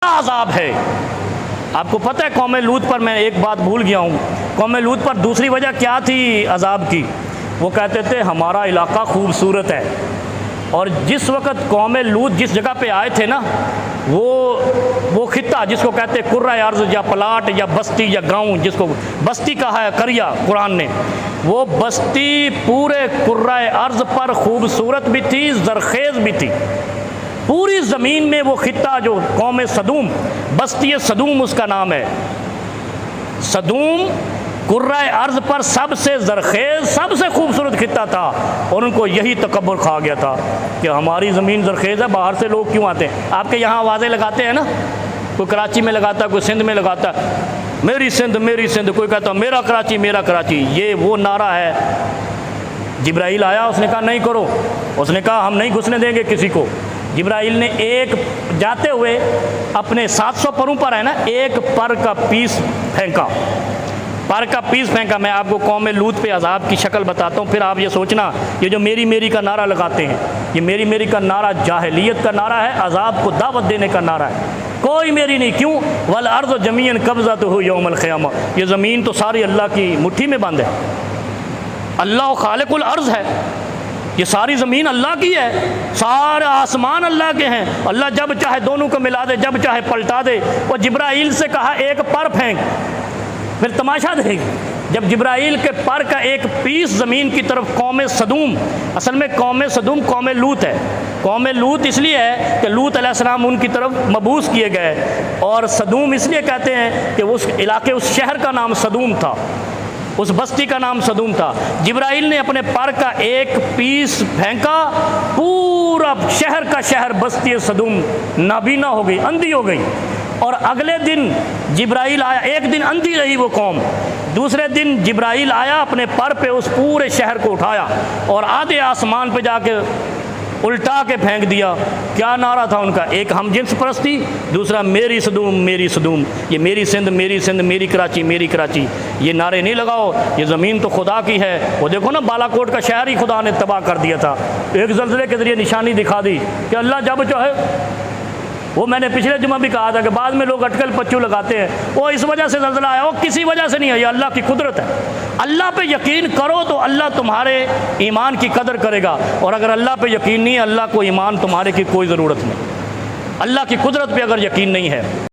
अजाब है। आपको पता है कौम लूत पर, मैं एक बात भूल गया हूँ, कौम लूत पर दूसरी वजह क्या थी अजाब की? वो कहते थे हमारा इलाका खूबसूरत है। और जिस वक़्त कौम लूत जिस जगह पे आए थे ना, वो खित्ता जिसको कहते हैं कुर्रा अर्ज़ या प्लाट या बस्ती या गांव, जिसको बस्ती कहा है करिया कुरान ने, वो बस्ती पूरे कुर्रा अर्ज़ पर खूबसूरत भी थी, ज़रखेज़ भी थी। पूरी ज़मीन में वो खित्ता जो कौम सदूम, बस्ती सदूम उसका नाम है, सदूम कुर्रा अर्ज़ पर सबसे ज़रखेज़ सबसे खूबसूरत खित्ता था। और उनको यही तकब्बुर खा गया था कि हमारी ज़मीन ज़रखेज़ है, बाहर से लोग क्यों आते हैं? आपके यहाँ आवाज़ें लगाते हैं ना, कोई कराची में लगाता, कोई सिंध में लगाता, मेरी सिंध मेरी सिंध, कोई कहता मेरा कराची मेरा कराची। ये वो नारा है। जिब्राइल आया, उसने कहा नहीं करो, उसने कहा हम नहीं घुसने देंगे किसी को। जिब्राइल ने एक जाते हुए अपने 700 परों पर है ना, एक पर का पीस फेंका, पर का पीस फेंका। मैं आपको कौम लूत पे अजाब की शक्ल बताता हूँ, फिर आप ये सोचना ये जो मेरी मेरी का नारा लगाते हैं, ये मेरी मेरी का नारा जाहिलियत का नारा है, अजाब को दावत देने का नारा है। कोई मेरी नहीं, क्यों? वल अर्ज़ जमीअन कब्ज़तुहु यौमल क़ियामा, ये ज़मीन तो सारी अल्लाह की मुट्ठी में बंद है। अल्लाह खालिकुल अर्ज़ है, ये सारी ज़मीन अल्लाह की है, सारे आसमान अल्लाह के हैं। अल्लाह जब चाहे दोनों को मिला दे, जब चाहे पलटा दे। और जिब्राइल से कहा एक पर फेंक, फिर तमाशा देखेगी। जब जिब्राइल के पर का एक पीस ज़मीन की तरफ कौम सदूम, असल में कौम सदूम कौम लूत है। कौम लूत इसलिए है कि लूत अलैहिस्सलाम उनकी तरफ मबूस किए गए, और सदूम इसलिए कहते हैं कि उस इलाके, उस शहर का नाम सदूम था, उस बस्ती का नाम सदूम था। जिब्राइल ने अपने पर का एक पीस फेंका, पूरा शहर का शहर बस्ती सदूम नाबीना हो गई, अंधी हो गई। और अगले दिन जिब्राइल आया, एक दिन अंधी रही वो कौम, दूसरे दिन जिब्राइल आया, अपने पर पे उस पूरे शहर को उठाया और आधे आसमान पे जाके उल्टा के फेंक दिया। क्या नारा था उनका? एक हम जिन्स परस्ती, दूसरा मेरी सदूम मेरी सदूम, ये मेरी सिंध मेरी कराची मेरी कराची। ये नारे नहीं लगाओ, ये ज़मीन तो खुदा की है। वो देखो ना, बालाकोट का शहर ही खुदा ने तबाह कर दिया था, एक ज़ल्ज़ले के ज़रिए निशानी दिखा दी कि अल्लाह जब चाहे। वो मैंने पिछले जुमा भी कहा था कि बाद में लोग अटकल पच्चू लगाते हैं, वो इस वजह से ज़ल्ज़ला आया, वो किसी वजह से नहीं है, ये अल्लाह की कुदरत है। अल्लाह पे यकीन करो तो अल्लाह तुम्हारे ईमान की कदर करेगा, और अगर अल्लाह पे यकीन नहीं है, अल्लाह को ईमान तुम्हारे की कोई ज़रूरत नहीं। अल्लाह की कुदरत पे अगर यकीन नहीं है